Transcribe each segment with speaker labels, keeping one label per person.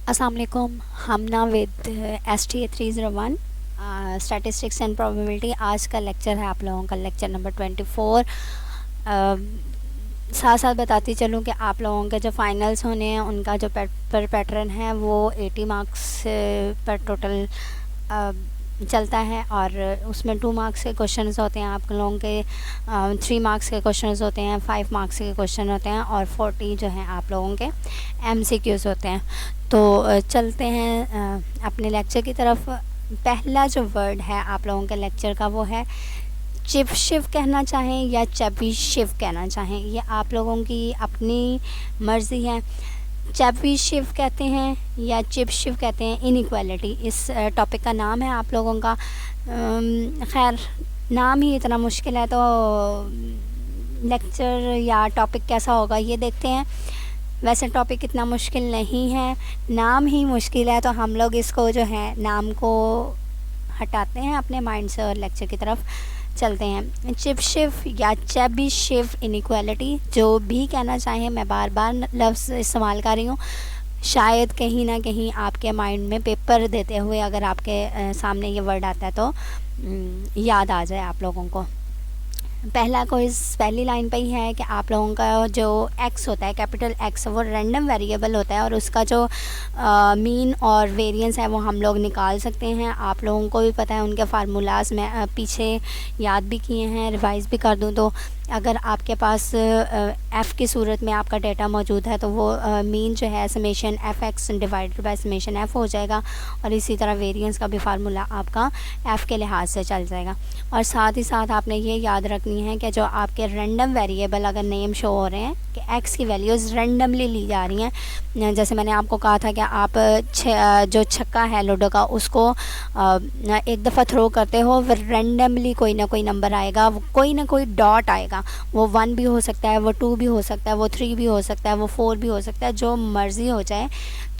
Speaker 1: अस्सलाम वालेकुम। हम ना with STA 301 statistics and probability. आज का लेक्चर है आप लोगों का लेक्चर नंबर 24। साथ साथ बताती चलूँ कि आप लोगों के जो फाइनल्स होने हैं उनका जो पेपर पैटर्न है वो 80 मार्क्स पर टोटल चलता है, और उसमें 2 मार्क्स के क्वेश्चंस होते हैं आप लोगों के, 3 मार्क्स के क्वेश्चंस होते हैं, 5 मार्क्स के क्वेश्चन होते हैं, और 40 जो हैं आप लोगों के MCQs होते हैं। तो चलते हैं अपने लेक्चर की तरफ। पहला जो वर्ड है आप लोगों के लेक्चर का वो है चिप शिव कहना चाहें या चबी शिव कहना चाहें, ये आप लोगों की अपनी मर्ज़ी है। चबी शिव कहते हैं या चिप शिव कहते हैं, इनइक्वालिटी इस टॉपिक का नाम है आप लोगों का। खैर नाम ही इतना मुश्किल है तो लेक्चर या टॉपिक कैसा होगा ये देखते हैं। वैसे टॉपिक इतना मुश्किल नहीं है, नाम ही मुश्किल है, तो हम लोग इसको जो है नाम को हटाते हैं अपने माइंड से और लेक्चर की तरफ चलते हैं। चिप शिव या चबी शिव इनइक्वालिटी, जो भी कहना चाहें, मैं बार बार लफ्ज़ इस्तेमाल कर रही हूँ। शायद कहीं ना कहीं आपके माइंड में पेपर देते हुए अगर आपके सामने ये वर्ड आता है तो याद आ जाए आप लोगों को। पहला क्विज़ पहली लाइन पे ही है कि आप लोगों का जो x होता है, कैपिटल X, वो रैंडम वेरिएबल होता है और उसका जो मीन और वेरिएंस है वो हम लोग निकाल सकते हैं। आप लोगों को भी पता है, उनके फार्मूलाज में पीछे याद भी किए हैं, रिवाइज़ भी कर दूं तो अगर आपके पास f की सूरत में आपका डेटा मौजूद है तो वो मीन जो है summation fx divided by summation f हो जाएगा, और इसी तरह वेरिएंस का भी फार्मूला आपका f के लिहाज से चल जाएगा। और साथ ही साथ आपने ये याद रखनी है कि जो आपके रैंडम वेरिएबल अगर नेम शो हो रहे हैं कि x की वैल्यूज़ रैंडमली ली जा रही हैं, जैसे मैंने आपको कहा था कि आप जो छक्का है लूडो का उसको एक दफ़ा थ्रो करते हो, फिर रैंडमली कोई ना कोई नंबर आएगा, कोई ना कोई डॉट आएगा। वो 1 भी हो सकता है, वो 2 भी हो सकता है, वो 3 भी हो सकता है, वो 4 भी हो सकता है, जो मर्ज़ी हो जाए।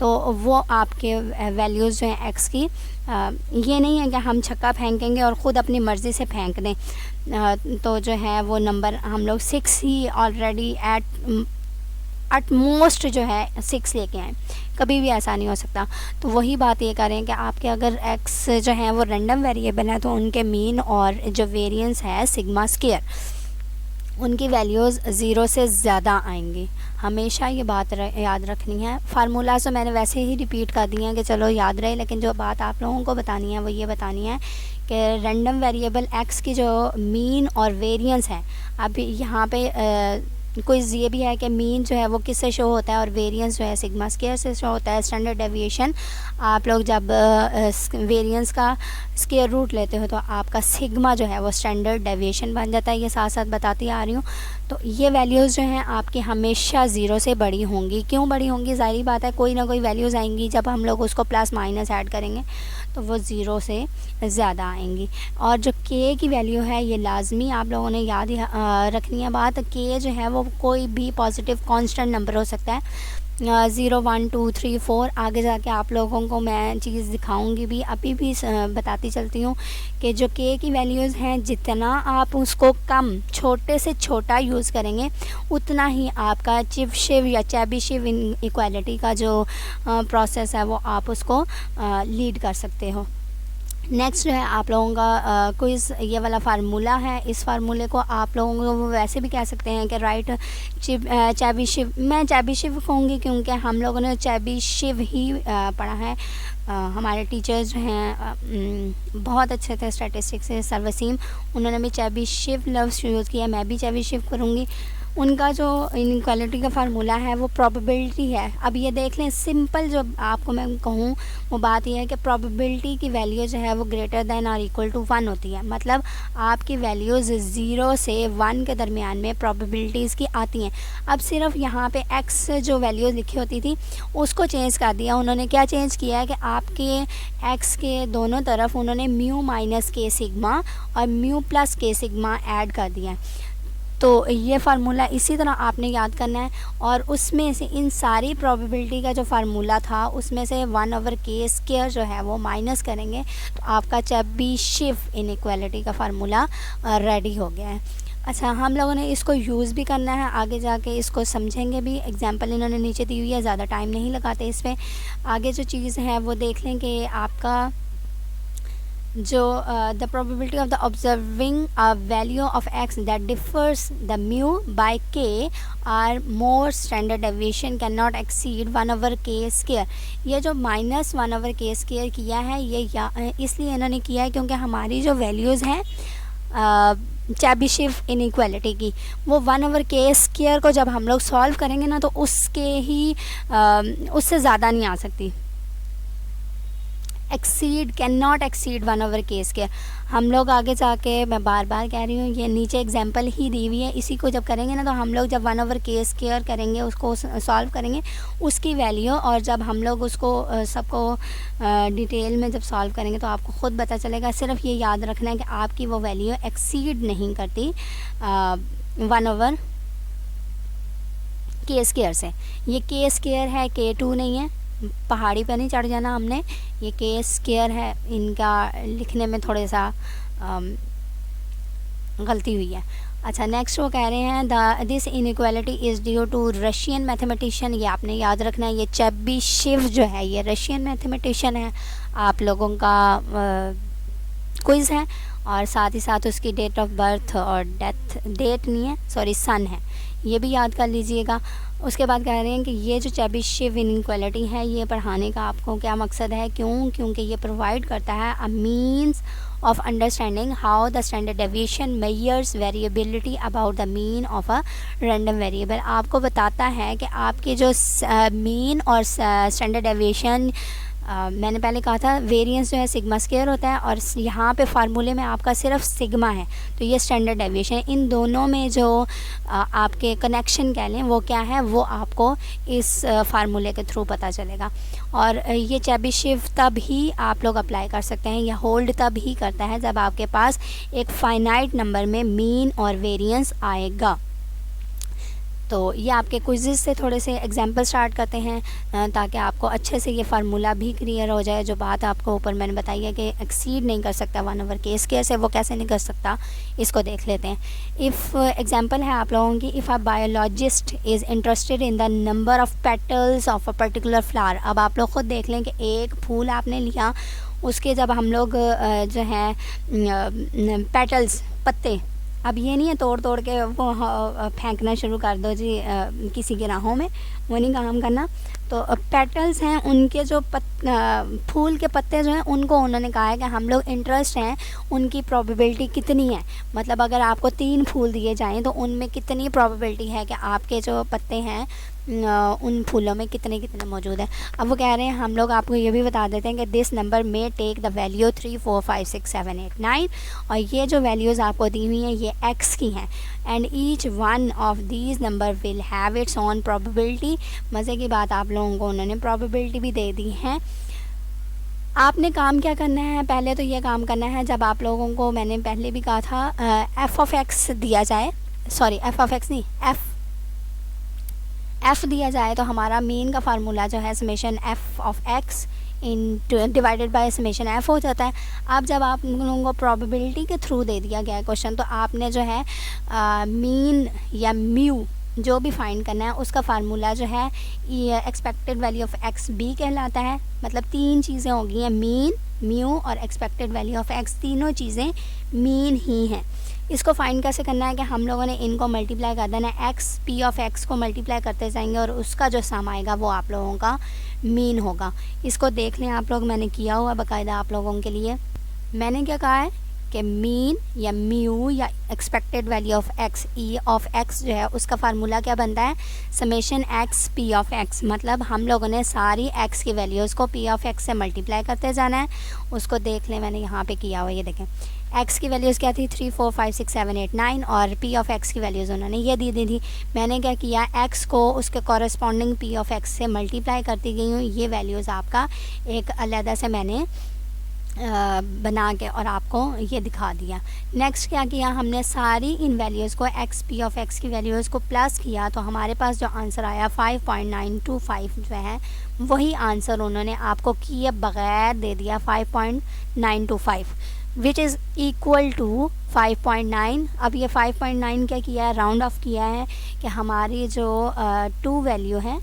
Speaker 1: तो वो आपके वैल्यूज़ जो हैं x की, ये नहीं है कि हम छक्का फेंकेंगे और ख़ुद अपनी मर्ज़ी से फेंक दें, तो जो है वो नंबर हम लोग 6 ही ऑलरेडी एट मोस्ट जो है 6 लेके आए, कभी भी ऐसा नहीं हो सकता। तो वही बात ये करें कि आपके अगर x जो है वो रैंडम वेरिएबल है तो उनके मीन और जो वेरिएंस है सिग्मा स्क्वायर, उनकी वैल्यूज़ 0 से ज़्यादा आएंगी। हमेशा ये बात याद रखनी है। फार्मूलाज तो मैंने वैसे ही रिपीट कर दिए हैं कि चलो याद रहे, लेकिन जो बात आप लोगों को बतानी है वो ये बतानी है कि रैंडम वेरिएबल x की जो मीन और वेरिएंस है, अब यहाँ पे क्विज़ ये भी है कि मीन जो है वो किससे शो होता है और वेरिएंस जो है सिग्मा स्क्वायर से शो होता है। स्टैंडर्ड डेविएशन आप लोग जब वेरिएंस का स्क्वायर रूट लेते हो तो आपका सिग्मा जो है वो स्टैंडर्ड डेविएशन बन जाता है। ये साथ साथ बताती आ रही हूँ। तो ये वैल्यूज़ जो हैं आपकी हमेशा 0 से बड़ी होंगी। क्यों बड़ी होंगी? ज़ाहिर बात है, कोई ना कोई वैल्यूज़ आएंगी, जब हम लोग उसको प्लस माइनस ऐड करेंगे तो वो 0 से ज़्यादा आएंगी। और जो k की वैल्यू है ये लाजमी आप लोगों ने याद रखनी है बात। k जो है वो कोई भी पॉजिटिव कांस्टेंट नंबर हो सकता है, 0 1 2 3 4। आगे जाके आप लोगों को मैं चीज़ दिखाऊंगी भी, अभी भी बताती चलती हूँ कि जो k की वैल्यूज़ हैं, जितना आप उसको कम छोटे से छोटा यूज़ करेंगे उतना ही आपका चिप शिव या चैबी शिव इक्वालिटी का जो प्रोसेस है वो आप उसको लीड कर सकते हो। नेक्स्ट जो है आप लोगों का क्विज़ ये वाला फार्मूला है। इस फार्मूले को आप लोगों को वैसे भी कह सकते हैं कि राइट चैबी शिव। मैं चैबी शिव कहूँगी क्योंकि हम लोगों ने चैबी शिव ही पढ़ा है। हमारे टीचर्स जो हैं बहुत अच्छे थे स्टैटिस्टिक्स से, सर वसीम, उन्होंने भी चैबी शिव लफ्ज़ यूज़ किया। मैं भी चैबी शिव करूँगी। उनका जो इनइक्वालिटी का फार्मूला है वो प्रोबेबिलिटी है। अब ये देख लें, सिंपल जो आपको मैं कहूँ वो बात यह है कि प्रोबेबिलिटी की वैल्यू जो है वो ग्रेटर दैन और इक्वल टू 1 होती है। मतलब आपकी वैल्यूज़ 0 से 1 के दरमियान में प्रोबेबिलिटीज़ की आती हैं। अब सिर्फ यहाँ पे x जो वैल्यूज़ लिखी होती थी उसको चेंज कर दिया उन्होंने। क्या चेंज किया है कि आपके x के दोनों तरफ उन्होंने म्यू माइनस के सिग्मा और म्यू प्लस के सिग्मा ऐड कर दिया है। तो ये फार्मूला इसी तरह आपने याद करना है, और उसमें से इन सारी प्रोबेबिलिटी का जो फार्मूला था उसमें से 1/k² जो है वो माइनस करेंगे तो आपका चैबीशेव इनइक्वालिटी का फार्मूला रेडी हो गया है। अच्छा, हम लोगों ने इसको यूज़ भी करना है, आगे जाके इसको समझेंगे भी। एग्जांपल इन्होंने नीचे दी हुई है, ज़्यादा टाइम नहीं लगाते इस पे। आगे जो चीज़ है वो देख लें कि आपका जो the probability of the observing a value of X that differs the mu by K or more standard deviation can not exceed 1/k²। ये जो -1/k² किया है ये इसलिए इन्होंने किया है क्योंकि हमारी जो वैल्यूज़ हैं चेबिशेव इनइक्वालिटी की, वो 1/k² को जब हम लोग सॉल्व करेंगे ना तो उसके ही उससे ज़्यादा नहीं आ सकती। Exceed, can not exceed 1/k²। हम लोग आगे जाके, मैं बार बार कह रही हूँ, ये नीचे एग्जांपल ही दी हुई है, इसी को जब करेंगे ना तो हम लोग जब 1/k² करेंगे, उसको सॉल्व करेंगे उसकी वैल्यू, और जब हम लोग उसको सबको डिटेल में जब सॉल्व करेंगे तो आपको ख़ुद पता चलेगा। सिर्फ ये याद रखना है कि आपकी वो वैल्यू एक्सीड नहीं करती 1/k² से। ये k² है, k2 नहीं है। पहाड़ी पे नहीं चढ़ जाना हमने, ये k² है, इनका लिखने में थोड़े सा गलती हुई है। अच्छा, नेक्स्ट वो कह रहे हैं this inequality is due to Russian mathematician. ये आपने याद रखना है, ये चेबिशेव जो है ये रशियन मैथमेटिशियन है, आप लोगों का क्विज़ है, और साथ ही साथ उसकी डेट ऑफ बर्थ और डेथ, डेट नहीं है सॉरी, सन है, ये भी याद कर लीजिएगा। उसके बाद कह रहे हैं कि ये जो चेबिशेव इनइक्वालिटी है ये पढ़ाने का आपको क्या मकसद है, क्योंकि ये प्रोवाइड करता है a means of understanding how the standard deviation measures variability about the mean of a random variable. आपको बताता है कि आपके जो मीन और स्टैंडर्ड डेविएशन, मैंने पहले कहा था वेरिएंस जो है सिग्मा स्क्वायर होता है, और यहाँ पे फार्मूले में आपका सिर्फ सिग्मा है, तो ये स्टैंडर्ड डेविएशन है। इन दोनों में जो आपके कनेक्शन कह लें वो क्या है, वो आपको इस फार्मूले के थ्रू पता चलेगा। और ये चेबिशेव तब ही आप लोग अप्लाई कर सकते हैं, या होल्ड तब ही करता है जब आपके पास एक फाइनाइट नंबर में मीन और वेरिएंस आएगा। तो ये आपके क्विज़ से थोड़े से एग्जांपल स्टार्ट करते हैं ताकि आपको अच्छे से ये फार्मूला भी क्लियर हो जाए। जो बात आपको ऊपर मैंने बताई है कि एक्सीड नहीं कर सकता 1/k² से, वो कैसे नहीं कर सकता, इसको देख लेते हैं। इफ़ एग्जांपल है आप लोगों की, if a biologist is interested in the number of petals of a particular flower. अब आप लोग ख़ुद देख लें कि एक फूल आपने लिया, उसके जब हम लोग जो हैं पेटल्स, पत्ते, अब ये नहीं है तोड़ तोड़ के वो फेंकना शुरू कर दो जी किसी के राहों में, वो नहीं काम करना। तो पेटल्स हैं, उनके जो फूल के पत्ते जो हैं उनको उन्होंने कहा है कि हम लोग इंटरेस्ट हैं उनकी प्रोबेबिलिटी कितनी है, मतलब अगर आपको 3 फूल दिए जाएं तो उनमें कितनी प्रोबेबिलिटी है कि आपके जो पत्ते हैं उन फूलों में कितने कितने मौजूद हैं। अब वो कह रहे हैं हम लोग आपको ये भी बता देते हैं कि दिस नंबर में टेक द वैल्यू 3 4 5 6 7 8 9, और ये जो वैल्यूज़ आपको दी हुई हैं ये x की हैं, and each one of these number will have it's on probability. मज़े की बात, आप लोगों को उन्होंने प्रोबेबिलिटी भी दे दी है। आपने काम क्या करना है, पहले तो ये काम करना है, जब आप लोगों को मैंने पहले भी कहा था f(x) दिया जाए, सॉरी f(x) नहीं, f दिया जाए तो हमारा मीन का फार्मूला जो है summation f(x) divided by summation f हो जाता है। अब जब आप लोगों को प्रोबेबिलिटी के थ्रू दे दिया गया है क्वेश्चन, तो आपने जो है मीन या म्यू जो भी फाइंड करना है उसका फार्मूला जो है expected value of x b कहलाता है। मतलब 3 चीज़ें हो गई हैं, मीन, म्यू और एक्सपेक्टेड वैल्यू ऑफ x, तीनों चीज़ें मीन ही हैं। इसको फाइंड कैसे करना है कि हम लोगों ने इनको मल्टीप्लाई कर देना है, x p(x) को मल्टीप्लाई करते जाएंगे और उसका जो सम आएगा वो आप लोगों का मीन होगा। इसको देख लें आप लोग, मैंने किया हुआ बाकायदा आप लोगों के लिए। मैंने क्या कहा है कि मीन या म्यू या expected value of x, e of x जो है उसका फार्मूला क्या बनता है, समेशन x p(x). मतलब हम लोगों ने सारी x की वैल्यूज़ को p(x) से मल्टीप्लाई करते जाना है। उसको देख लें, मैंने यहाँ पे किया हुआ, ये देखें x की वैल्यूज़ क्या थी 3 4 5 6 7 8 9, और p(x) की वैल्यूज़ उन्होंने ये दी दी थी। मैंने क्या किया, x को उसके कॉरस्पॉन्डिंग p(x) से मल्टीप्लाई करती गई हूँ। ये वैल्यूज़ आपका एक अलहदा से मैंने बना के और आपको ये दिखा दिया। नेक्स्ट क्या किया, हमने सारी इन वैल्यूज़ को x p(x) की वैल्यूज़ को प्लस किया, तो हमारे पास जो आंसर आया 5.925 जो है वही आंसर उन्होंने आपको किए बग़ैर दे दिया 5.925। Which is equal to 5.9। अब ये 5.9 क्या किया है, राउंड ऑफ किया है कि हमारी जो 2 वैल्यू है,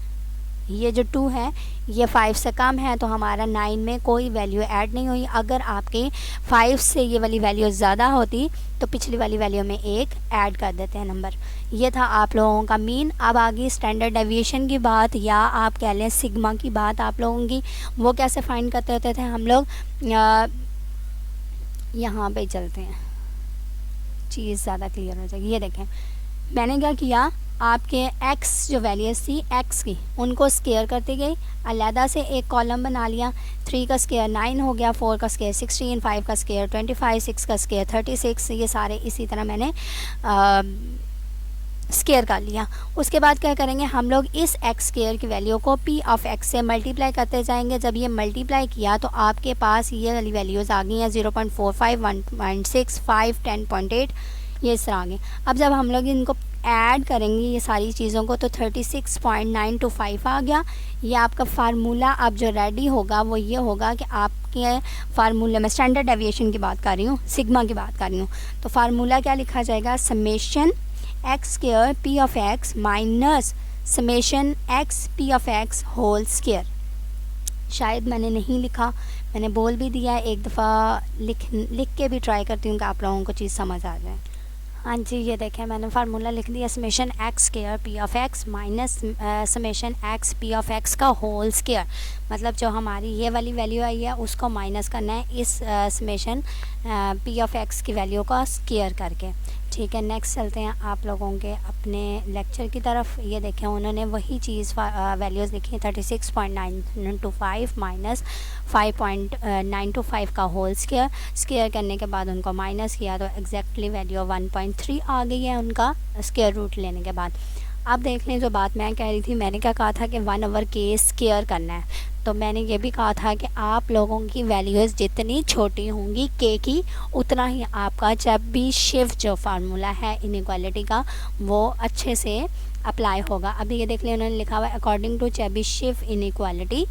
Speaker 1: ये जो 2 है ये 5 से कम है, तो हमारा 9 में कोई वैल्यू ऐड नहीं हुई। अगर आपके 5 से ये वाली वैल्यू ज़्यादा होती तो पिछली वाली वैल्यू में एक ऐड कर देते हैं नंबर। ये था आप लोगों का मीन। अब आगे स्टैंडर्ड डेविएशन की बात, या आप कह लें सिग्मा की बात आप लोगों की। वो कैसे फाइंड करते होते थे हम लोग, यहाँ पे चलते हैं, चीज़ ज़्यादा क्लियर हो जाएगी। ये देखें मैंने क्या किया, आपके x जो वैल्यूज़ थी x की, उनको स्केयर करती गई, अलहदा से एक कॉलम बना लिया। 3 का स्केयर 9 हो गया, 4 का स्केयर 16, 5 का स्केयर 25, 6 का स्केयर 36, ये सारे इसी तरह मैंने स्केयर कर लिया। उसके बाद क्या करेंगे हम लोग, इस x स्केयर की वैल्यू को p ऑफ x से मल्टीप्लाई करते जाएंगे। जब ये मल्टीप्लाई किया तो आपके पास ये वाली वैल्यूज़ आ गई हैं 0.45, 1.6, 5, 10.8, ये इस तरह आ गए। अब जब हम लोग इनको ऐड करेंगे ये सारी चीज़ों को तो 36.925 आ गया। ये आपका फार्मूला अब जो रेडी होगा वो ये होगा कि आपके फार्मूले में स्टैंडर्ड डेविएशन की बात कर रही हूँ, सिग्मा की बात कर रही हूँ, तो फार्मूला क्या लिखा जाएगा, summation X square P of X minus summation X P of X whole square. शायद मैंने नहीं लिखा, मैंने बोल भी दिया है, एक दफ़ा लिख के भी ट्राई करती हूँ कि आप लोगों को चीज़ समझ आ जाए। हाँ जी, ये देखें मैंने फार्मूला लिख दिया, summation X square P of X minus summation X P of x का होल स्केयर। मतलब जो हमारी ये वाली वैल्यू आई है उसको माइनस करना है इस समेशन पी ऑफ एक्स की वैल्यू का स्केयर करके। ठीक है, नेक्स्ट चलते हैं आप लोगों के अपने लेक्चर की तरफ। ये देखें उन्होंने वही चीज़ वैल्यूज़ लिखी है, 36.925 माइनस 5.925 का होल स्केयर करने के बाद उनको माइनस किया तो एग्जैक्टली वैल्यू 1.3 आ गई है उनका स्केयर रूट लेने के बाद। अब देख लें जो बात मैं कह रही थी, मैंने क्या कहा था कि 1/k स्केयर करना है, तो मैंने ये भी कहा था कि आप लोगों की वैल्यूज़ जितनी छोटी होंगी k की, उतना ही आपका चेबीशेव जो फार्मूला है इनइक्वालिटी का वो अच्छे से अप्लाई होगा। अभी ये देख लें उन्होंने लिखा हुआ है according to Chebyshev inequality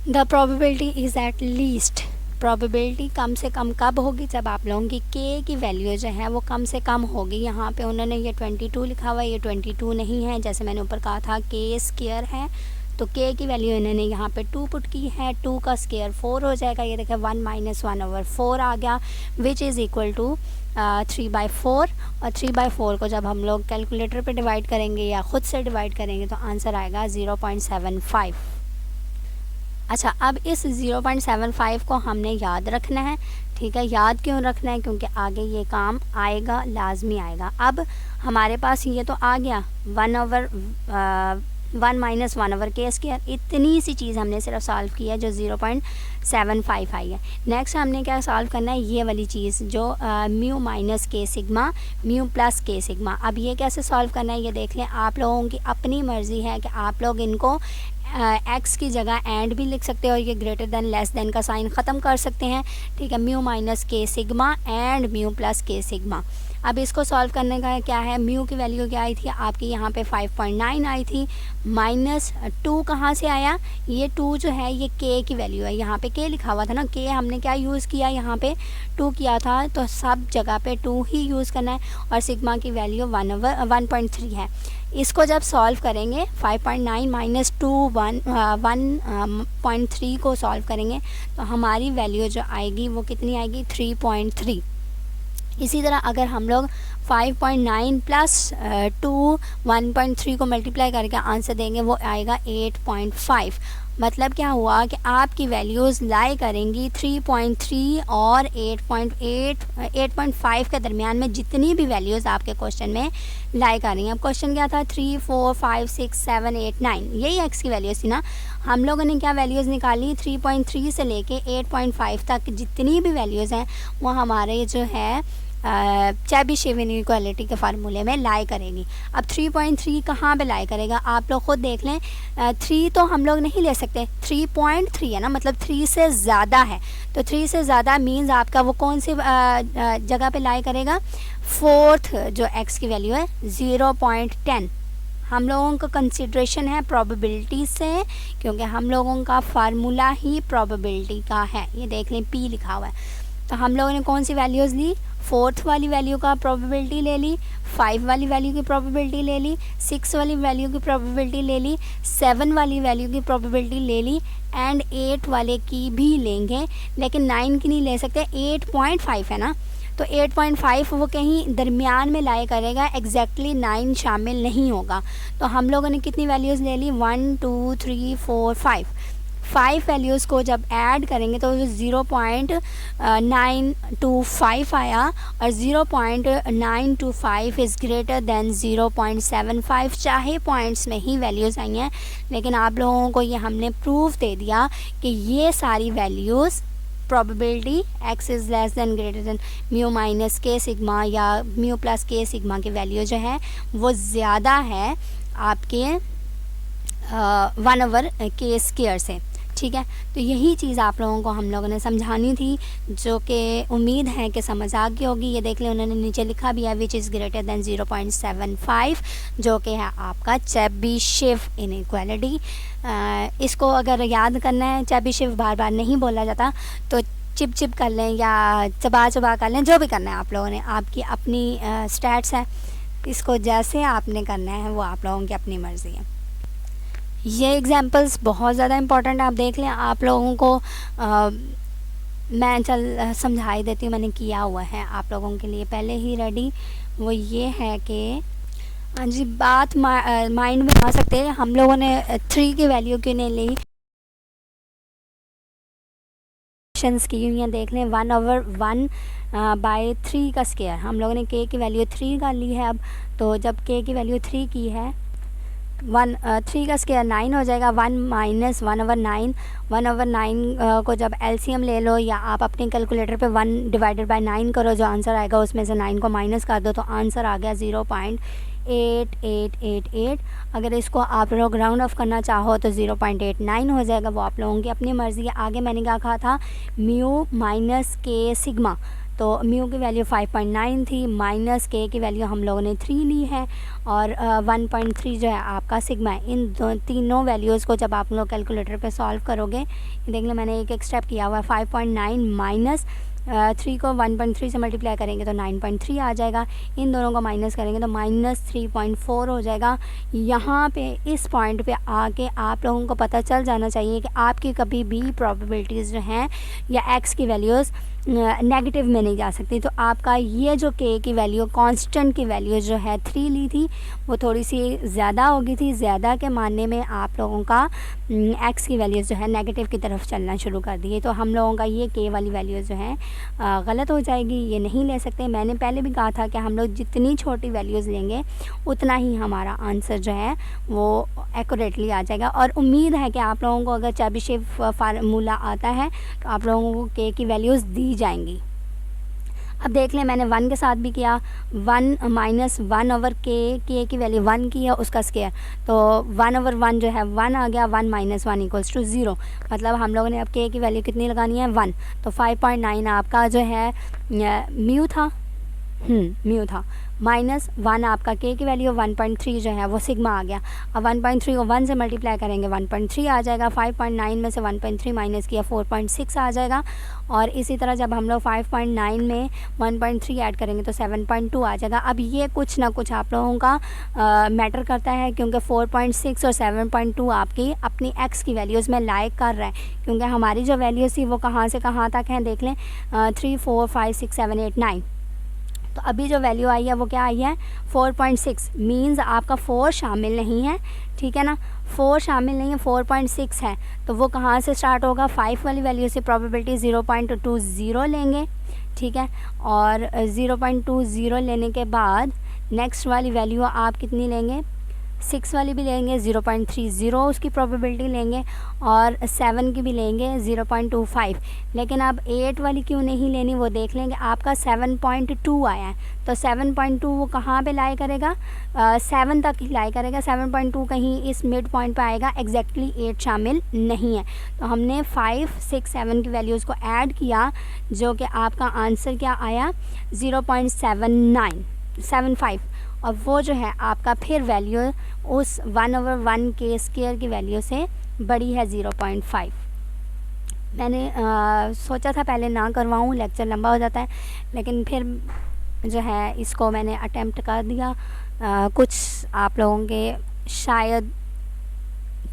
Speaker 1: the probability is at least. Probability कम से कम कब होगी, जब आप लोगों की k की वैल्यू जो है वो कम से कम होगी। यहाँ पे उन्होंने ये 22 लिखा हुआ है, ये 22 नहीं है, जैसे मैंने ऊपर कहा था k स्केयर है, तो k की वैल्यू इन्होंने यहाँ पे 2 पुट की है, 2 का स्केयर 4 हो जाएगा। ये देखें 1 माइनस 1/4 आ गया, विच इज़ इक्वल टू 3/4। और 3/4 को जब हम लोग कैलकुलेटर पे डिवाइड करेंगे या ख़ुद से डिवाइड करेंगे तो आंसर आएगा 0.75। अच्छा, अब इस 0.75 को हमने याद रखना है। ठीक है, याद क्यों रखना है, क्योंकि आगे ये काम आएगा, लाजमी आएगा। अब हमारे पास ये तो आ गया 1 माइनस 1/k स्केयर, इतनी सी चीज़ हमने सिर्फ सॉल्व की है जो 0.75 आई है। नेक्स्ट हमने क्या सॉल्व करना है, ये वाली चीज़ जो mu minus k sigma mu plus k sigma. अब ये कैसे सॉल्व करना है ये देख लें, आप लोगों की अपनी मर्ज़ी है कि आप लोग इनको एक्स की जगह एंड भी लिख सकते हो, ये ग्रेटर दैन लेस दैन का साइन ख़त्म कर सकते हैं। ठीक है, mu minus k sigma and mu plus k sigma. अब इसको सॉल्व करने का क्या है, म्यू की वैल्यू क्या आई थी आपकी, यहाँ पे 5.9 आई थी, माइनस 2 कहाँ से आया, ये 2 जो है ये k की वैल्यू है, यहाँ पे k लिखा हुआ था ना, k हमने क्या यूज़ किया, यहाँ पे 2 किया था, तो सब जगह पे 2 ही यूज़ करना है। और सिग्मा की वैल्यू 1/3 है। इसको जब सॉल्व करेंगे 5.9 माइनस 2 1.3 को सॉल्व करेंगे तो हमारी वैल्यू जो आएगी वो कितनी आएगी, 3.3। इसी तरह अगर हम लोग 5.9 प्लस 2 1.3 को मल्टीप्लाई करके आंसर देंगे वो आएगा 8.5। मतलब क्या हुआ कि आपकी वैल्यूज़ लाई करेंगी 3.3 और 8.5 के दरमियान में, जितनी भी वैल्यूज़ आपके क्वेश्चन में लाई कर रही हैं। अब क्वेश्चन क्या था, 3 4 5 6 7 8 9, यही एक्स की वैल्यूज़ थी ना। हम लोगों ने क्या वैल्यूज़ निकाली, 3.3 से लेके 8.5 तक जितनी भी वैल्यूज़ हैं वो हमारे जो है चेबीशेव इनइक्वालिटी के फार्मूले में लाई करेगी। अब 3.3 कहाँ पे लाई करेगा, आप लोग खुद देख लें। 3 तो हम लोग नहीं ले सकते, 3.3 है ना, मतलब 3 से ज़्यादा है, तो 3 से ज़्यादा मीन्स आपका वो कौन सी जगह पे लाई करेगा, फोर्थ जो x की वैल्यू है 0.10, हम लोगों का कंसिड्रेशन है प्रोबेबिलिटी से, क्योंकि हम लोगों का फार्मूला ही प्रोबेबिलिटी का है। ये देख लें P लिखा हुआ है। तो हम लोगों ने कौन सी वैल्यूज़ ली, 4th वाली वैल्यू का प्रोबेबिलिटी ले ली, 5 वाली वैल्यू की प्रोबेबिलिटी ले ली, 6 वाली वैल्यू की प्रोबेबिलिटी ले ली, 7 वाली वैल्यू की प्रोबेबिलिटी ले ली एंड 8 वाले की भी लेंगे, लेकिन 9 की नहीं ले सकते, 8.5 है ना। तो 8.5 वो कहीं दरमियान में लाया करेगा, एग्जैक्टली 9 शामिल नहीं होगा। तो हम लोगों ने कितनी वैल्यूज़ ले ली, 1 2 3 4 5 वैल्यूज़ को जब ऐड करेंगे तो 0.925 आया, और 0.925 इज़ ग्रेटर दैन 0.75। चाहे पॉइंट्स में ही वैल्यूज़ आई हैं, लेकिन आप लोगों को ये हमने प्रूफ दे दिया कि ये सारी values probability x is less than greater than mu minus के सिग्मा या म्यू प्लस के सिग्मा की वैल्यू जो है वो ज़्यादा है आपके 1/k² से। ठीक है, तो यही चीज़ आप लोगों को हम लोगों ने समझानी थी, जो कि उम्मीद है कि समझ आ गई होगी। ये देख लें, उन्होंने नीचे लिखा भी है विच इज़ ग्रेटर दैन 0.75, जो कि है आपका चेबीशेव इनइक्वालिटी। इसको अगर याद करना है, चेबीशेव बार बार नहीं बोला जाता, तो चिप चिप कर लें या चबा चबा कर लें, जो भी करना है आप लोगों ने, आपकी अपनी स्टैट्स है, इसको जैसे आपने करना है वो आप लोगों की अपनी मर्ज़ी है। ये एग्जांपल्स बहुत ज़्यादा इम्पोर्टेंट है, आप देख लें। आप लोगों को मैं समझा ही देती हूँ, मैंने किया हुआ है आप लोगों के लिए पहले ही रेडी। वो ये है कि हाँ जी, बात माइंड में आ सकते हैं, हम लोगों ने 3 की वैल्यू क्यों नहीं ली, की हुई हैं, देख लें 1/1/3 का स्क्वायर। हम लोगों ने k की वैल्यू 3 का ली है। अब तो जब k की वैल्यू 3 की है, 3 का स्क्वायर 9 हो जाएगा, 1 माइनस 1/9। 1/9 को जब एलसीएम ले लो या आप अपने कैलकुलेटर पे 1 डिवाइडेड बाय 9 करो, जो आंसर आएगा उसमें से 9 को माइनस कर दो, तो आंसर आ गया 0.8888। अगर इसको आप लोग राउंड ऑफ करना चाहो तो 0.89 हो जाएगा, वो आप लोगों की अपनी मर्ज़ी है। आगे मैंने क्या कहा था, म्यू माइनस के सिग्मा, तो म्यू की वैल्यू 5.9 थी, माइनस के की वैल्यू हम लोगों ने 3 ली है, और 1.3 जो है आपका सिग्मा है। इन तीनों वैल्यूज़ को जब आप लोग कैलकुलेटर पे सॉल्व करोगे, देख लो मैंने एक स्टेप किया हुआ है। 5.9 माइनस 3 को 1.3 से मल्टीप्लाई करेंगे तो 9.3 आ जाएगा, इन दोनों को माइनस करेंगे तो -3.4 हो जाएगा। यहाँ पे इस पॉइंट पे आके आप लोगों को पता चल जाना चाहिए कि आपकी कभी भी प्रोबेबिलिटीज़ जो हैं या x की वैल्यूज़ नेगेटिव में नहीं जा सकती। तो आपका ये जो k की वैल्यू, कांस्टेंट की वैल्यू जो है 3 ली थी, वो थोड़ी सी ज़्यादा हो गई थी। ज़्यादा के मानने में आप लोगों का x की वैल्यूज़ जो है नेगेटिव की तरफ चलना शुरू कर दी है। तो हम लोगों का ये k वाली वैल्यूज़ जो है गलत हो जाएगी, ये नहीं ले सकते। मैंने पहले भी कहा था कि हम लोग जितनी छोटी वैल्यूज़ लेंगे उतना ही हमारा आंसर जो है वो एक्यूरेटली आ जाएगा। और उम्मीद है कि आप लोगों को अगर चेबीशेव फार्मूला आता है तो आप लोगों को k की वैल्यूज़ दी जाएंगी। अब देख लें, मैंने 1 के साथ भी किया, 1 माइनस 1/k, k की वैल्यू 1 की है, उसका स्क्वायर, तो 1/1 जो है 1 आ गया। 1 माइनस 1 इक्वल्स टू 0, मतलब हम लोगों ने अब k की वैल्यू कितनी लगानी है, 1। तो 5.9 आपका जो है म्यू था, माइनस 1 आपका k की वैल्यू, 1.3 जो है वो सिग्मा आ गया। अब 1.3 को 1 से मल्टीप्लाई करेंगे 1.3 आ जाएगा। 5.9 में से 1.3 माइनस किया 4.6 आ जाएगा। और इसी तरह जब हम लोग 5.9 में 1.3 ऐड करेंगे तो 7.2 आ जाएगा। अब ये कुछ ना कुछ आप लोगों का मैटर करता है, क्योंकि 4.6 और 7.2 आपकी अपनी x की वैल्यूज़ में लाइक कर रहा है, क्योंकि हमारी जो वैल्यूज़ थी वो कहाँ से कहाँ तक हैं, देख लें 3 4 5 6 7 8 9। तो अभी जो वैल्यू आई है वो क्या आई है, 4.6। मीन्स आपका 4 शामिल नहीं है, ठीक है ना, 4 शामिल नहीं है, 4.6 है। तो वो कहाँ से स्टार्ट होगा, 5 वाली वैल्यू से प्रोबेबिलिटी 0.20 लेंगे, ठीक है। और 0.20 लेने के बाद नेक्स्ट वाली वैल्यू आप कितनी लेंगे, 6 वाली भी लेंगे, 0.30 उसकी प्रोबेबिलिटी लेंगे, और 7 की भी लेंगे 0.25। लेकिन अब 8 वाली क्यों नहीं लेनी, वो देख लेंगे। आपका 7.2 आया है, तो 7.2 वो कहाँ पे लाई करेगा, 7 तक ही लाई करेगा। 7.2 कहीं इस मिड पॉइंट पे आएगा, एग्जैक्टली 8 शामिल नहीं है। तो हमने 5 6 7 की वैल्यूज़ को ऐड किया, जो कि आपका आंसर क्या आया, 0.75। और वो जो है आपका फिर वैल्यू उस 1/1 की वैल्यू से बड़ी है 0.5। मैंने सोचा था पहले ना करवाऊँ, लेक्चर लंबा हो जाता है, लेकिन फिर जो है इसको मैंने अटेम्प्ट कर दिया। कुछ आप लोगों के शायद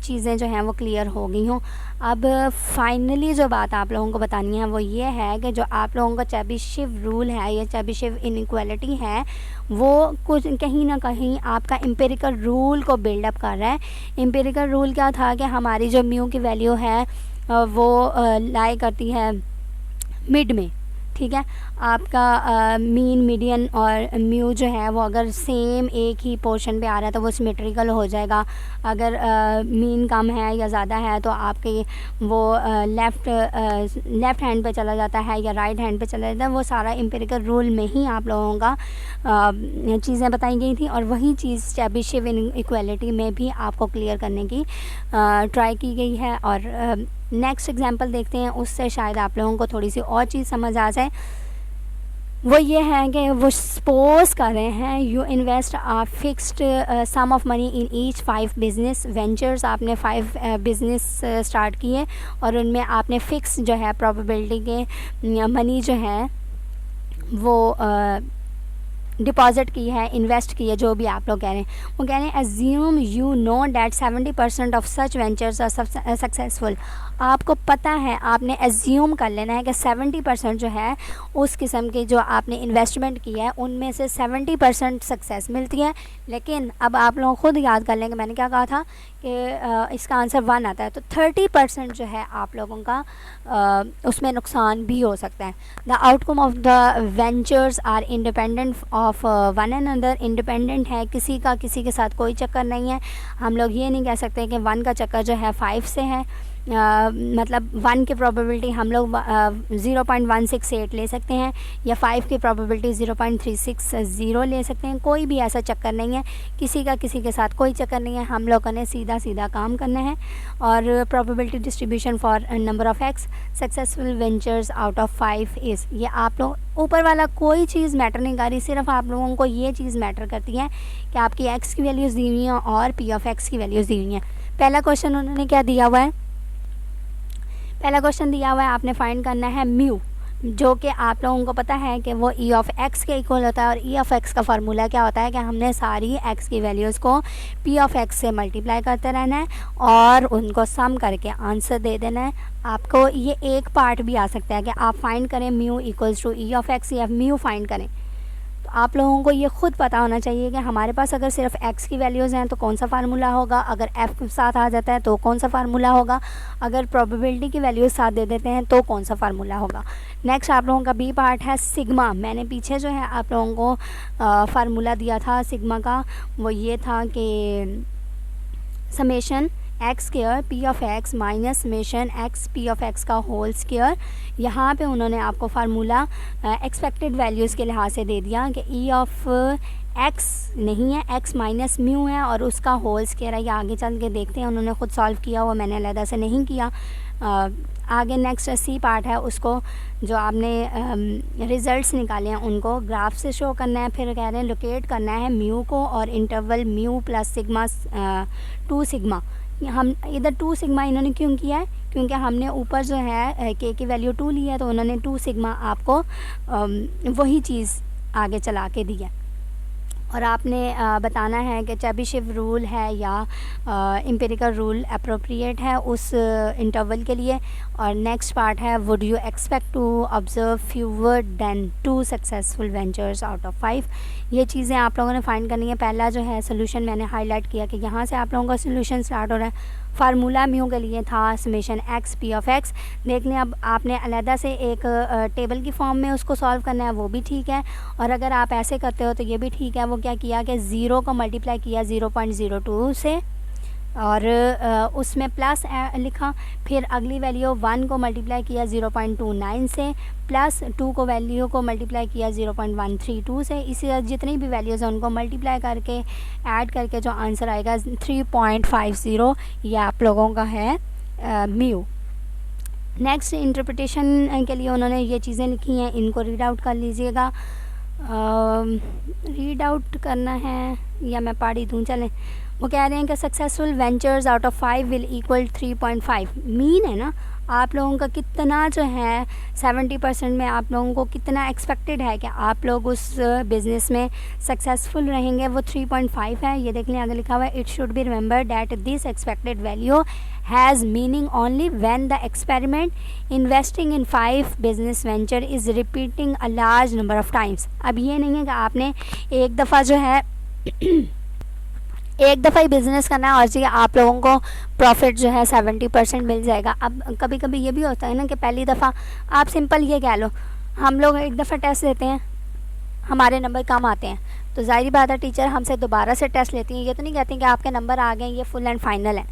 Speaker 1: चीज़ें जो हैं वो क्लियर हो गई हों। अब फाइनली जो बात आप लोगों को बतानी है वो ये है कि जो आप लोगों का चेबीशेव रूल है या चेबीशेव इनइक्वालिटी है वो कुछ कहीं ना कहीं आपका एम्पिरिकल रूल को बिल्डअप कर रहा है। एम्पिरिकल रूल क्या था कि हमारी जो म्यू की वैल्यू है वो लाई करती है मिड में, ठीक है। आपका मीन, मीडियन और म्यू जो है वो अगर सेम एक ही पोर्शन पे आ रहा है तो वो सिमेट्रिकल हो जाएगा। अगर मीन कम है या ज़्यादा है तो आपके वो लेफ़्ट हैंड पे चला जाता है या राइट हैंड पे चला जाता है। वो सारा एम्पिरिकल रूल में ही आप लोगों का चीज़ें बताई गई थी और वही चीज़ चेबीशेव इनइक्वालिटी में भी आपको क्लियर करने की ट्राई की गई है। और नेक्स्ट एग्जांपल देखते हैं, उससे शायद आप लोगों को थोड़ी सी और चीज़ समझ आ जाए। वो ये है कि वो सपोज कर रहे हैं you invest a fixed sum of money in each 5 business ventures. आपने 5 बिजनेस स्टार्ट किए और उनमें आपने फिक्स जो है प्रोबेबिलिटी के मनी जो है वो डिपॉजिट की है, इन्वेस्ट की है, जो भी आप लोग कह रहे हैं। वो कह रहे हैं assume you know that 70% of such ventures are successful. आपको पता है, आपने एज्यूम कर लेना है कि 70% जो है उस किस्म की जो आपने इन्वेस्टमेंट की है उनमें से 70% सक्सेस मिलती है। लेकिन अब आप लोग खुद याद कर लेंगे मैंने क्या कहा था कि इसका आंसर 1 आता है, तो 30% जो है आप लोगों का उसमें नुकसान भी हो सकता है। The outcome of the ventures are independent of one and other. Independent है, किसी का किसी के साथ कोई चक्कर नहीं है। हम लोग ये नहीं कह सकते कि 1 का चक्कर जो है 5 से है। मतलब 1 की प्रोबेबिलिटी हम लोग 0.168 ले सकते हैं या 5 की प्रोबेबिलिटी 0.360 ले सकते हैं। कोई भी ऐसा चक्कर नहीं है, किसी का किसी के साथ कोई चक्कर नहीं है। हम लोगों ने सीधा सीधा काम करना है। और probability distribution for number of x successful ventures out of 5 is. ये आप लोग ऊपर वाला कोई चीज़ मैटर नहीं कर रही, सिर्फ आप लोगों को ये चीज़ मैटर करती है कि आपकी एक्स की वैल्यूज़ दी हुई हैं और पी ऑफ एक्स की वैल्यूज़ दी हुई हैं। पहला क्वेश्चन उन्होंने क्या दिया हुआ है, पहला क्वेश्चन दिया हुआ है आपने फाइंड करना है म्यू, जो कि आप लोगों को पता है कि वो ई ऑफ़ एक्स के इक्वल होता है। और ई ऑफ़ एक्स का फार्मूला क्या होता है कि हमने सारी एक्स की वैल्यूज़ को पी ऑफ़ एक्स से मल्टीप्लाई करते रहना है और उनको सम करके आंसर दे देना है। आपको ये एक पार्ट भी आ सकता है कि आप फाइंड करें mu equals to E of X या म्यू फाइंड करें। तो आप लोगों को ये ख़ुद पता होना चाहिए कि हमारे पास अगर सिर्फ x की वैल्यूज़ हैं तो कौन सा फार्मूला होगा, अगर f साथ आ जाता है तो कौन सा फार्मूला होगा, अगर प्रोबेबिलिटी की वैल्यूज़ साथ दे देते हैं तो कौन सा फार्मूला होगा। नेक्स्ट आप लोगों का बी पार्ट है सिग्मा। मैंने पीछे जो है आप लोगों को फार्मूला दिया था सिग्मा का, वो ये था कि summation x square P of X minus summation X P of x का होल स्क्वायर। यहाँ पे उन्होंने आपको फार्मूला एक्सपेक्टेड वैल्यूज़ के लिहाज से दे दिया कि ई ऑफ एक्स नहीं है, एक्स माइनस म्यू है और उसका होल स्क्वायर है। या आगे चल के देखते हैं, उन्होंने ख़ुद सॉल्व किया हुआ, मैंने अलग से नहीं किया। आगे नेक्स्ट सी पार्ट है, उसको जो आपने रिज़ल्ट्स निकाले हैं उनको ग्राफ से शो करना है। फिर कह रहे हैं लोकेट करना है म्यू को और interval mu plus sigma 2 sigma. हम इधर 2 सिग्मा इन्होंने क्यों किया है, क्योंकि हमने ऊपर जो है के की वैल्यू 2 ली है तो उन्होंने 2 सिग्मा आपको वही चीज़ आगे चला के दी है। और आपने बताना है कि चेबीशेव रूल है या एम्पिरिकल रूल अप्रोप्रिएट है उस इंटरवल के लिए। और नेक्स्ट पार्ट है would you expect to observe fewer than 2 successful ventures out of 5। ये चीज़ें आप लोगों ने फाइंड करनी है। पहला जो है सोल्यूशन मैंने हाईलाइट किया कि यहाँ से आप लोगों का सोल्यूशन स्टार्ट हो रहा है। फार्मूला म्यू के लिए था summation X P of x. देख लें, अब आपने अलहदा से एक टेबल की फॉर्म में उसको सॉल्व करना है, वो भी ठीक है। और अगर आप ऐसे करते हो तो ये भी ठीक है। वो क्या किया कि 0 को मल्टीप्लाई किया 0.02 से और उसमें प्लस लिखा। फिर अगली वैल्यू 1 को मल्टीप्लाई किया 0.29 से, प्लस 2 को वैल्यू को मल्टीप्लाई किया 0.132 से। इसी तरह जितनी भी वैल्यूज़ हैं उनको मल्टीप्लाई करके ऐड करके जो आंसर आएगा 3.50, ये आप लोगों का है म्यू। नेक्स्ट इंटरप्रिटेशन के लिए उन्होंने ये चीज़ें लिखी हैं, इनको रीड आउट कर लीजिएगा। रीड आउट करना है या मैं पढ़ ही दूँ, चलें। वो कह रहे हैं कि successful ventures out of 5 will equal 3.5। Mean है ना आप लोगों का कितना जो है 70% में आप लोगों को कितना एक्सपेक्टेड है कि आप लोग उस बिज़नेस में सक्सेसफुल रहेंगे, वो 3.5 है। ये देख लें आगे लिखा हुआ है, it should be remember that this expected value has meaning only when the experiment investing in 5 business venture is repeating a large number of times. अब ये नहीं है कि आपने एक दफ़ा जो है एक दफ़ा ही बिज़नेस करना है और जी आप लोगों को प्रॉफिट जो है 70% मिल जाएगा। अब कभी कभी ये भी होता है ना कि पहली दफ़ा आप सिंपल ये कह लो, हम लोग एक दफ़ा टेस्ट देते हैं, हमारे नंबर कम आते हैं, तो ज़ाहिर बात है टीचर हमसे दोबारा से टेस्ट लेती हैं। ये तो नहीं कहती कि आपके नंबर आ गए, ये फुल एंड फाइनल है।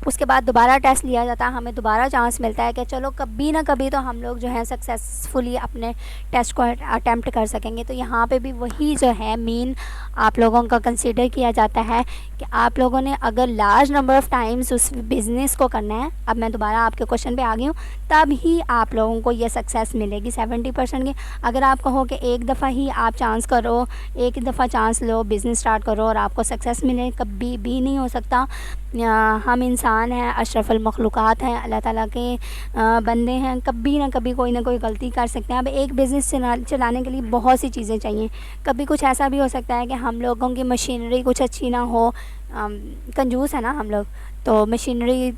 Speaker 1: उसके बाद दोबारा टेस्ट लिया जाता है, हमें दोबारा चांस मिलता है कि चलो कभी ना कभी तो हम लोग जो है सक्सेसफुली अपने टेस्ट को अटैम्प्ट कर सकेंगे। तो यहाँ पे भी वही जो है मीन आप लोगों का कंसीडर किया जाता है कि आप लोगों ने अगर लार्ज नंबर ऑफ़ टाइम्स उस बिज़नेस को करना है, अब मैं दोबारा आपके क्वेश्चन पे आ गई हूँ, तब ही आप लोगों को ये सक्सेस मिलेगी 70% की। अगर आप कहो कि एक दफ़ा ही आप चांस करो, एक दफ़ा चांस लो, बिज़नेस स्टार्ट करो और आपको सक्सेस मिले, कभी भी नहीं हो सकता। हम इंसान हैं, अशरफुल मखलूक़ात हैं, अल्लाह ताला के बंदे हैं, कभी ना कभी कोई ना कोई गलती कर सकते हैं। अब एक बिज़नेस चलाने के लिए बहुत सी चीज़ें चाहिए। कभी कुछ ऐसा भी हो सकता है कि हम लोगों की मशीनरी कुछ अच्छी ना हो, कंजूस है ना हम लोग, तो मशीनरी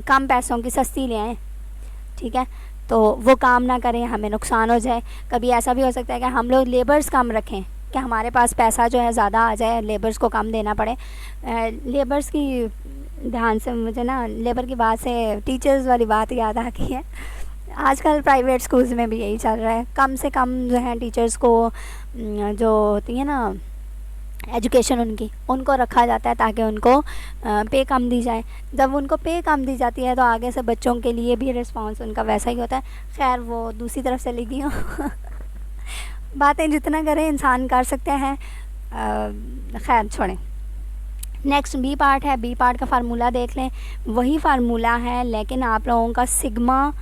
Speaker 1: कम पैसों की सस्ती ले आएँ, ठीक है, तो वो काम ना करें, हमें नुकसान हो जाए। कभी ऐसा भी हो सकता है कि हम लोग लेबर्स कम रखें कि हमारे पास पैसा जो है ज़्यादा आ जाए, लेबर्स को कम देना पड़े। लेबर्स की ध्यान से मुझे ना लेबर की बात से टीचर्स वाली बात याद आ गई है। आजकल प्राइवेट स्कूल्स में भी यही चल रहा है, कम से कम जो है टीचर्स को जो होती है ना एजुकेशन उनको रखा जाता है ताकि उनको पे कम दी जाए। जब उनको पे कम दी जाती है तो आगे से बच्चों के लिए भी रिस्पांस उनका वैसा ही होता है। खैर वो दूसरी तरफ से लिखी हूँ बातें जितना करें इंसान कर सकते हैं, खैर छोड़ें। नेक्स्ट बी पार्ट है, बी पार्ट का फार्मूला देख लें। वही फार्मूला है लेकिन आप लोगों का सिग्मा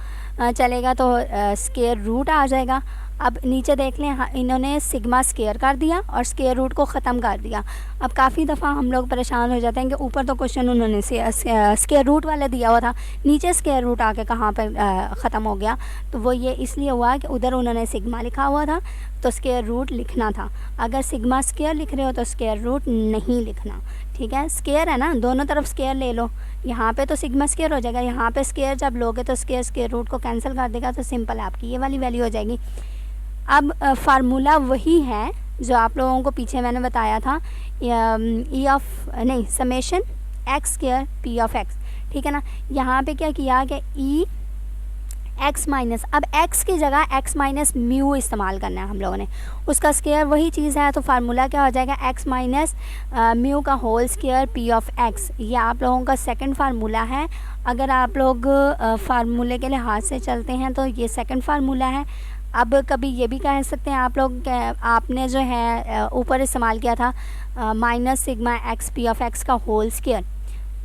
Speaker 1: चलेगा तो स्केयर रूट आ जाएगा। अब नीचे देख लें, हाँ, इन्होंने सिग्मा स्केयर कर दिया और स्केयर रूट को ख़त्म कर दिया। अब काफ़ी दफ़ा हम लोग परेशान हो जाते हैं कि ऊपर तो क्वेश्चन उन्होंने स्केयर रूट वाले दिया हुआ था, नीचे स्केयर रूट आके कहाँ पर ख़त्म हो गया। तो वो ये इसलिए हुआ कि उधर उन्होंने सिग्मा लिखा हुआ था तो स्केयर रूट लिखना था। अगर सिग्मा स्केयर लिख रहे हो तो स्केयर रूट नहीं लिखना, ठीक है। स्केयर है ना, दोनों तरफ स्केयर ले लो, यहाँ पे तो सिग्मा स्केयर हो जाएगा, यहाँ पे स्केयर जब लोगे तो स्केयर रूट को कैंसिल कर देगा, तो सिंपल आपकी ये वाली वैल्यू हो जाएगी। अब फार्मूला वही है जो आप लोगों को पीछे मैंने बताया था, summation X square P of x, ठीक है ना। यहाँ पे क्या किया कि ई एक्स माइनस, अब एक्स की जगह एक्स माइनस म्यू इस्तेमाल करना है हम लोगों ने, उसका स्केयर वही चीज़ है। तो फार्मूला क्या हो जाएगा, एक्स माइनस म्यू का whole square P of X. ये आप लोगों का सेकंड फार्मूला है। अगर आप लोग फार्मूले के लिहाज से चलते हैं तो ये सेकंड फार्मूला है। अब कभी ये भी कह सकते हैं आप लोग, आपने जो है ऊपर इस्तेमाल किया था minus sigma x P of x का होल स्केयर,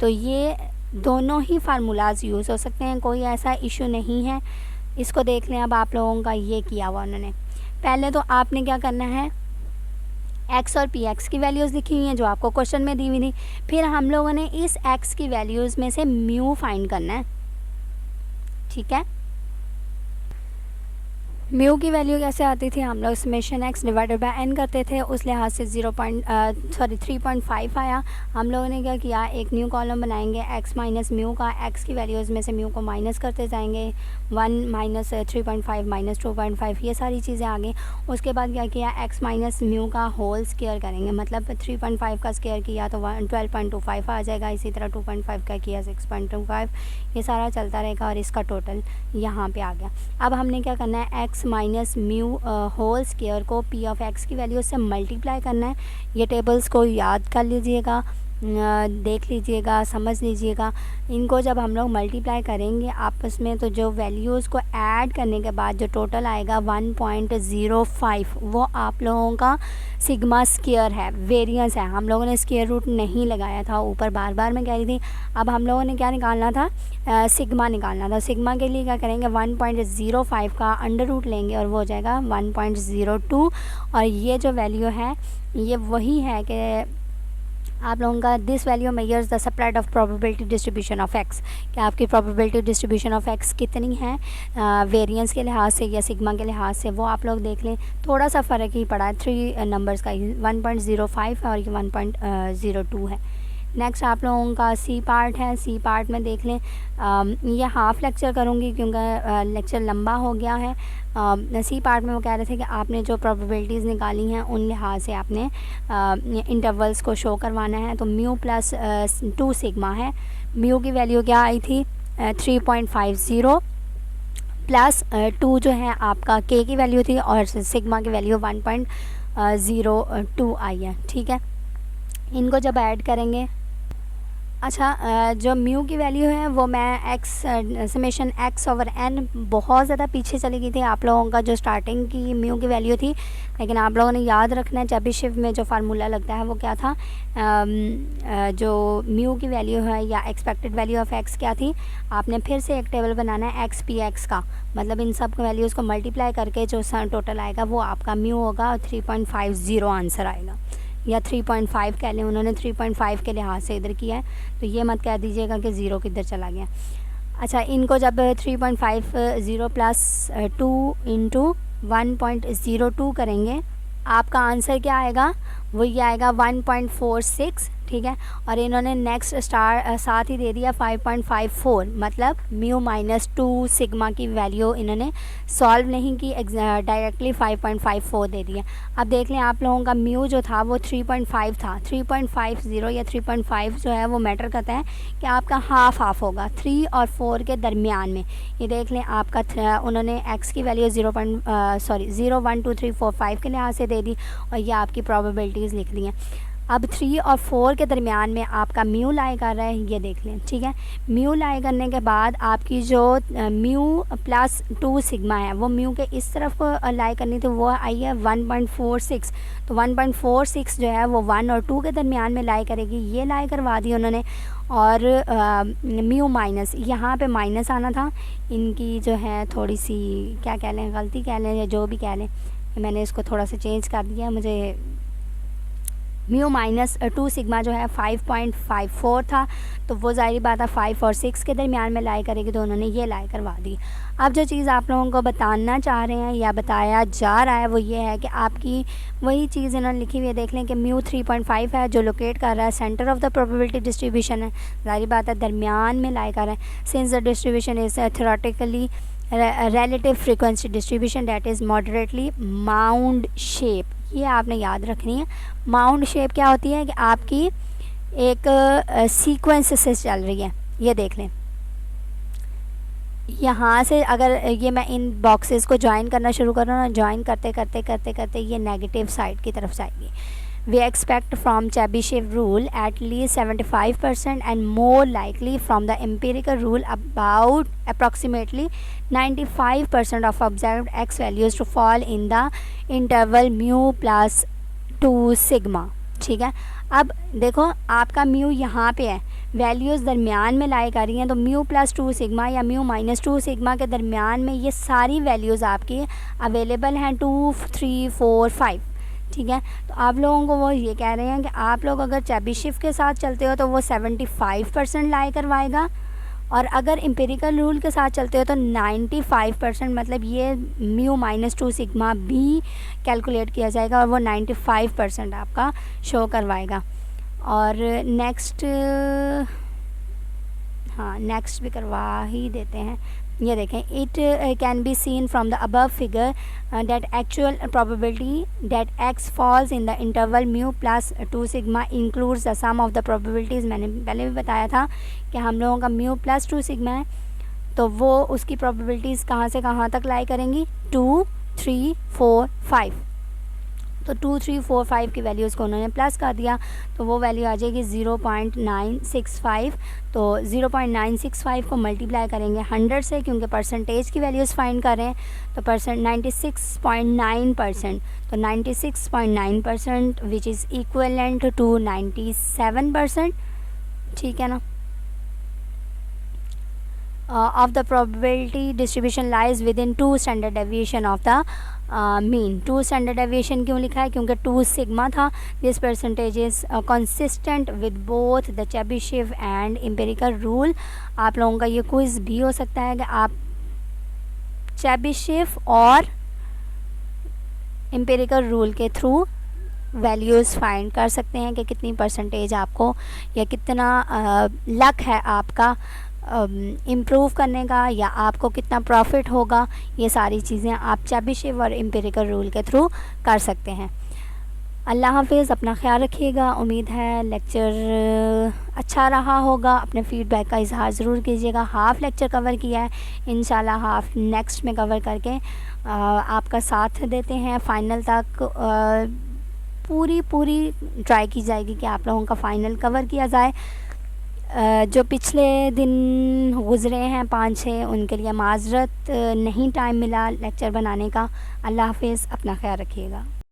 Speaker 1: तो ये दोनों ही फार्मूलाज यूज़ हो सकते हैं, कोई ऐसा इशू नहीं है। इसको देख लें, अब आप लोगों का ये किया हुआ उन्होंने, पहले तो आपने क्या करना है, एक्स और पी एक्स की वैल्यूज़ लिखी हुई हैं जो आपको क्वेश्चन में दी हुई थी, फिर हम लोगों ने इस एक्स की वैल्यूज़ में से म्यू फाइंड करना है, ठीक है। म्यू की वैल्यू कैसे आती थी, हम लोग summation X divided by N करते थे, उस लिहाज से 3.5 आया। हम लोगों ने क्या किया, एक न्यू कॉलम बनाएंगे एक्स माइनस म्यू का, एक्स की वैल्यूज़ में से म्यू को माइनस करते जाएंगे, 1 माइनस 3.5 माइनस 2.5, ये सारी चीज़ें आ गई। उसके बाद क्या किया, एक्स माइनस म्यू का होल स्केयर करेंगे, मतलब 3.5 का स्केयर किया तो 12.25 आ जाएगा। इसी तरह 2.5 का किया 6.25, ये सारा चलता रहेगा और इसका टोटल यहाँ पे आ गया। अब हमने क्या करना है, X minus mu whole square को पी ऑफ एक्स की वैल्यू से मल्टीप्लाई करना है। ये टेबल्स को याद कर लीजिएगा, देख लीजिएगा, समझ लीजिएगा। इनको जब हम लोग मल्टीप्लाई करेंगे आपस में, तो जो वैल्यूज़ को ऐड करने के बाद जो टोटल आएगा 1.05, वो आप लोगों का सिग्मा स्क्वायर है, वेरिएंस है। हम लोगों ने स्क्वायर रूट नहीं लगाया था, ऊपर बार बार मैं कह रही थी। अब हम लोगों ने क्या निकालना था, सिग्मा निकालना था। सिग्मा के लिए क्या करेंगे, 1.05 का अंडर रूट लेंगे और वो हो जाएगा 1.02। और ये जो वैल्यू है ये वही है कि आप लोगों का this value measures the spread of probability distribution of x, कि आपकी प्रोबेबिलिटी डिस्ट्रीब्यूशन ऑफ एक्स कितनी है वेरिएंस के लिहाज से या सिग्मा के लिहाज से, वो आप लोग देख लें। थोड़ा सा फ़र्क ही पड़ा है 3 नंबर्स का, 1.05 है और ये 1.02 है। नेक्स्ट आप लोगों का सी पार्ट है। सी पार्ट में देख लें, ये हाफ़ लेक्चर करूँगी क्योंकि लेक्चर लंबा हो गया है। सी पार्ट में वो कह रहे थे कि आपने जो प्रोबेबिलिटीज़ निकाली हैं उन लिहाज से आपने इंटरवल्स को शो करवाना है। तो म्यू प्लस 2 सिग्मा है। म्यू की वैल्यू क्या आई थी, 3.50 प्लस 2 जो है आपका के की वैल्यू थी, और सिग्मा की वैल्यू 1.02 आई है। ठीक है, इनको जब ऐड करेंगे, अच्छा जो म्यू की वैल्यू है वो मैं X summation X over N बहुत ज़्यादा पीछे चली गई थी आप लोगों का जो स्टार्टिंग की म्यू की वैल्यू थी, लेकिन आप लोगों ने याद रखना है चेबीशेव में जो फार्मूला लगता है वो क्या था, जो म्यू की वैल्यू है या एक्सपेक्टेड वैल्यू ऑफ एक्स क्या थी, आपने फिर से एक टेबल बनाना है एक्स पी एक्स का, मतलब इन सब वैल्यूज़ को मल्टीप्लाई करके जो टोटल आएगा वो आपका म्यू होगा और 3.50 आंसर आएगा, या 3.5 कह लें। उन्होंने 3.5 के लिहाज से इधर किया है, तो ये मत कह दीजिएगा कि ज़ीरो किधर चला गया। अच्छा, इनको जब 3.50 प्लस 2 इंटू 1.02 करेंगे, आपका आंसर क्या आएगा, वो ये आएगा 1.46। ठीक है, और इन्होंने नेक्स्ट साथ ही दे दिया 5.54, मतलब म्यू माइनस 2 सिग्मा की वैल्यू इन्होंने सॉल्व नहीं की, डायरेक्टली 5.54 दे दिया। अब देख लें आप लोगों का म्यू जो था वो 3.5 था। 3.50 या 3.5 जो है वो मैटर करता है कि आपका हाफ होगा 3 और 4 के दरमियान में। ये देख लें आपका उन्होंने एक्स की वैल्यू 0, 1 2 3 4 5 के लिहाज से दे दी, और ये आपकी प्रोबेबिलिटीज़ लिख दी हैं। अब 3 और 4 के दरमियान में आपका म्यू लाई कर रहा है, ये देख लें। ठीक है, म्यू लाई करने के बाद आपकी जो म्यू प्लस 2 सिग्मा है वो म्यू के इस तरफ लाई करनी थी, वो आई है 1.46। तो 1.46 जो है वो 1 और 2 के दरमियान में लाई करेगी, ये लाई करवा दी उन्होंने। और म्यू माइनस, यहाँ पे माइनस आना था, इनकी जो है थोड़ी सी क्या कह लें, गलती कह लें या जो भी कह लें, मैंने इसको थोड़ा सा चेंज कर दिया। मुझे म्यू माइनस 2 सिग्मा जो है 5.54 था, तो वो ज़ाहिर बात है 5 और 6 के दरमियान में लाई करेगी, तो उन्होंने ये लाई करवा दी। अब जो चीज़ आप लोगों को बताना चाह रहे हैं या बताया जा रहा है वो ये है कि आपकी वही चीज़ इन्होंने लिखी हुई है। देख लें कि म्यू 3.5 है जो लोकेट कर रहा है centre of the probability distribution है, ज़ाहिर बात है दरमियान में लाई कर रहा है। Since the distribution is theoretically relative frequency distribution that is moderately mound shape, ये आपने याद रखनी है। माउंड शेप क्या होती है कि आपकी एक सीक्वेंस से चल रही है। ये देख लें, यहाँ से अगर ये मैं इन बॉक्सेस को ज्वाइन करना शुरू करूँ ना, ज्वाइन करते करते करते करते ये नेगेटिव साइड की तरफ जाएगी। We expect from Chebyshev rule at least 75% and more likely from the empirical rule about approximately 95% of observed x values to fall in the interval mu plus 2 sigma। ठीक है, अब देखो आपका म्यू यहाँ पे है, वैल्यूज़ दरमियान में लाई कर रही हैं, तो म्यू प्लस 2 सिग्मा या म्यू माइनस 2 सिग्मा के दरमियान में ये सारी वैल्यूज़ आपकी अवेलेबल हैं 2 3 4 5। ठीक है, तो आप लोगों को वो ये कह रहे हैं कि आप लोग अगर चेबीशेव के साथ चलते हो तो वो 75% लाई करवाएगा, और अगर एम्पिरिकल रूल के साथ चलते हो तो 95%, मतलब ये म्यू माइनस 2 सिग्मा भी कैलकुलेट किया जाएगा और वो 95% आपका शो करवाएगा। और नेक्स्ट, हाँ नेक्स्ट भी करवा ही देते हैं। ये देखें, it can be seen from the above figure that actual probability that X falls in the interval mu plus 2 sigma includes the sum of the probabilities. मैंने पहले भी बताया था कि हम लोगों का म्यू प्लस 2 सिग्मा है, तो वो उसकी प्रोबेबिलिटीज़ कहाँ से कहाँ तक लाई करेंगी, 2 3 4 5। तो 2, 3, 4, 5 की वैल्यूज़ को उन्होंने प्लस कर दिया, तो वो वैल्यू आ जाएगी 0.965। तो 0.965 को मल्टीप्लाई करेंगे 100 से, क्योंकि परसेंटेज की वैल्यूज़ फाइंड कर रहे हैं, तो 96.9%, तो 96.9% विच इज़ इक्वलेंट टू 97%। ठीक है ना। of the probability distribution lies within 2 standard deviation of the mean। 2 standard deviation क्यों लिखा है? क्योंकि 2 सिग्मा था। this percentage is consistent with both the Chebyshev and empirical rule। आप लोगों का ये क्विज़ भी हो सकता है कि आप चेबिशेव और एम्पिरिकल रूल के थ्रू वैल्यूज़ फाइंड कर सकते हैं कि कितनी परसेंटेज आपको या कितना लक है आपका इम्प्रूव करने का, या आपको कितना प्रॉफिट होगा। ये सारी चीज़ें आप चेबिशेव और एम्पिरिकल रूल के थ्रू कर सकते हैं। अल्लाह हाफिज़, अपना ख्याल रखिएगा। उम्मीद है लेक्चर अच्छा रहा होगा। अपने फ़ीडबैक का इजहार ज़रूर कीजिएगा। हाफ़ लेक्चर कवर किया है, इंशाल्लाह हाफ़ नेक्स्ट में कवर करके आपका साथ देते हैं। फ़ाइनल तक पूरी ट्राई की जाएगी कि आप लोगों का फ़ाइनल कवर किया जाए। जो पिछले दिन गुज़रे हैं 5-6, उनके लिए माज़रत, नहीं टाइम मिला लेक्चर बनाने का। अल्लाह हाफिज़, अपना ख्याल रखिएगा।